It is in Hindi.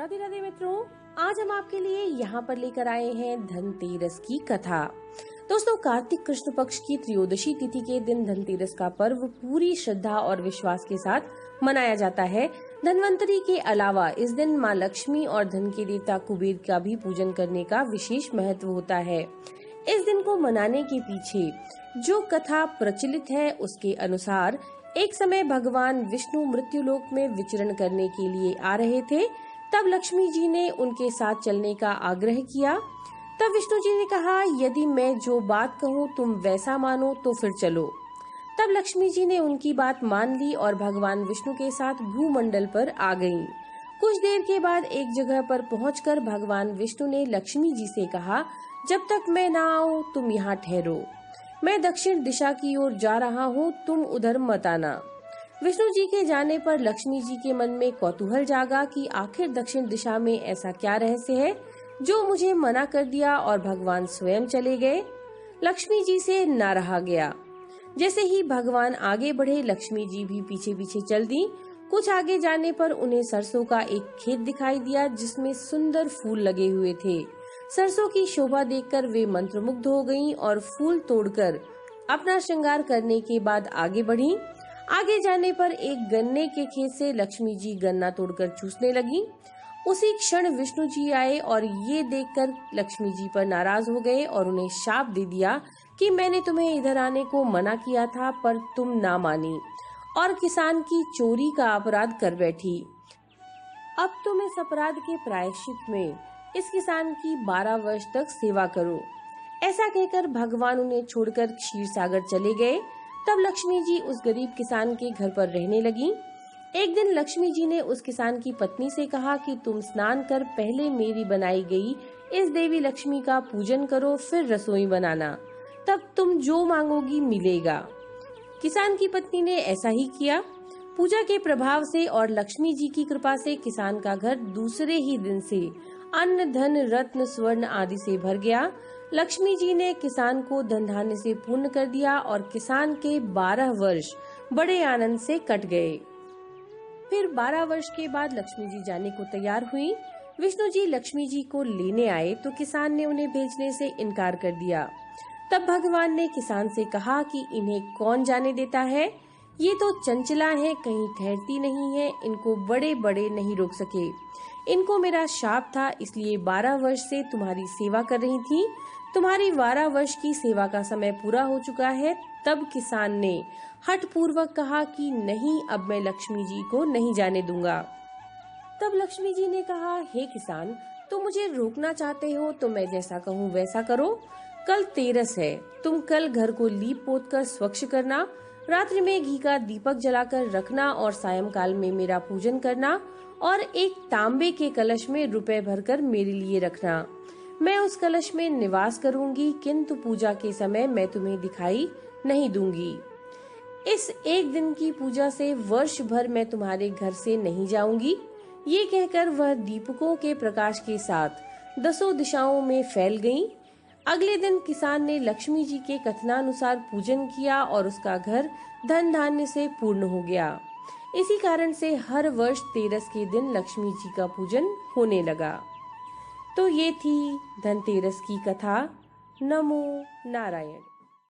राधे राधे मित्रों, आज हम आपके लिए यहाँ पर लेकर आए हैं धनतेरस की कथा। दोस्तों, कार्तिक कृष्ण पक्ष की त्रयोदशी तिथि के दिन धनतेरस का पर्व पूरी श्रद्धा और विश्वास के साथ मनाया जाता है। धनवंतरी के अलावा इस दिन माँ लक्ष्मी और धन के देवता कुबेर का भी पूजन करने का विशेष महत्व होता है। इस दिन को मनाने के पीछे जो कथा प्रचलित है उसके अनुसार एक समय भगवान विष्णु मृत्युलोक में विचरण करने के लिए आ रहे थे। तब लक्ष्मी जी ने उनके साथ चलने का आग्रह किया। तब विष्णु जी ने कहा, यदि मैं जो बात कहूँ तुम वैसा मानो तो फिर चलो। तब लक्ष्मी जी ने उनकी बात मान ली और भगवान विष्णु के साथ भूमंडल पर आ गयीं। कुछ देर के बाद एक जगह पर पहुंचकर भगवान विष्णु ने लक्ष्मी जी से कहा, जब तक मैं न आऊँ तुम यहाँ ठहरो। मैं दक्षिण दिशा की ओर जा रहा हूँ, तुम उधर मत आना। विष्णु जी के जाने पर लक्ष्मी जी के मन में कौतूहल जागा कि आखिर दक्षिण दिशा में ऐसा क्या रहस्य है जो मुझे मना कर दिया और भगवान स्वयं चले गए। लक्ष्मी जी से न रहा गया। जैसे ही भगवान आगे बढ़े, लक्ष्मी जी भी पीछे पीछे चल दी। कुछ आगे जाने पर उन्हें सरसों का एक खेत दिखाई दिया जिसमें सुंदर फूल लगे हुए थे। सरसों की शोभा देखकर वे मंत्रमुग्ध हो गईं और फूल तोड़कर अपना श्रृंगार करने के बाद आगे बढ़ीं। आगे जाने पर एक गन्ने के खेत से लक्ष्मी जी गन्ना तोड़कर चूसने लगी। उसी क्षण विष्णु जी आए और ये देखकर लक्ष्मी जी पर नाराज हो गए और उन्हें शाप दे दिया कि मैंने तुम्हें इधर आने को मना किया था पर तुम ना मानी और किसान की चोरी का अपराध कर बैठी। अब तुम इस अपराध के प्रायश्चित में इस किसान की 12 वर्ष तक सेवा करो। ऐसा कहकर भगवान उन्हें छोड़कर क्षीर सागर चले गए। तब लक्ष्मी जी उस गरीब किसान के घर पर रहने लगी। एक दिन लक्ष्मी जी ने उस किसान की पत्नी से कहा कि तुम स्नान कर पहले मेरी बनाई गई इस देवी लक्ष्मी का पूजन करो, फिर रसोई बनाना, तब तुम जो मांगोगी मिलेगा। किसान की पत्नी ने ऐसा ही किया। पूजा के प्रभाव से और लक्ष्मी जी की कृपा से किसान का घर दूसरे ही दिन से अन्न धन रत्न स्वर्ण आदि से भर गया। लक्ष्मी जी ने किसान को धन धान्य से पूर्ण कर दिया और किसान के 12 वर्ष बड़े आनंद से कट गए। फिर 12 वर्ष के बाद लक्ष्मी जी जाने को तैयार हुई। विष्णु जी लक्ष्मी जी को लेने आए तो किसान ने उन्हें भेजने से इनकार कर दिया। तब भगवान ने किसान से कहा कि इन्हें कौन जाने देता है, ये तो चंचला हैं, कहीं ठहरती नहीं है, इनको बड़े बड़े नहीं रोक सके। इनको मेरा शाप था, इसलिए 12 वर्ष से तुम्हारी सेवा कर रही थी। तुम्हारी 12 वर्ष की सेवा का समय पूरा हो चुका है। तब किसान ने हठ पूर्वक कहा कि नहीं, अब मैं लक्ष्मी जी को नहीं जाने दूंगा। तब लक्ष्मी जी ने कहा, हे किसान, तुम मुझे रोकना चाहते हो तो मैं जैसा कहूँ वैसा करो। कल तेरस है, तुम कल घर को लीप पोत कर स्वच्छ करना, रात्रि में घी का दीपक जलाकर रखना और सायंकाल में मेरा पूजन करना और एक तांबे के कलश में रुपए भरकर मेरे लिए रखना। मैं उस कलश में निवास करूंगी, किंतु पूजा के समय मैं तुम्हें दिखाई नहीं दूंगी। इस एक दिन की पूजा से वर्ष भर मैं तुम्हारे घर से नहीं जाऊंगी। ये कहकर वह दीपकों के प्रकाश के साथ 10 दिशाओं में फैल गईं। अगले दिन किसान ने लक्ष्मी जी के कथनानुसार पूजन किया और उसका घर धन धान्य से पूर्ण हो गया। इसी कारण से हर वर्ष तेरस के दिन लक्ष्मी जी का पूजन होने लगा। तो ये थी धनतेरस की कथा। नमो नारायण।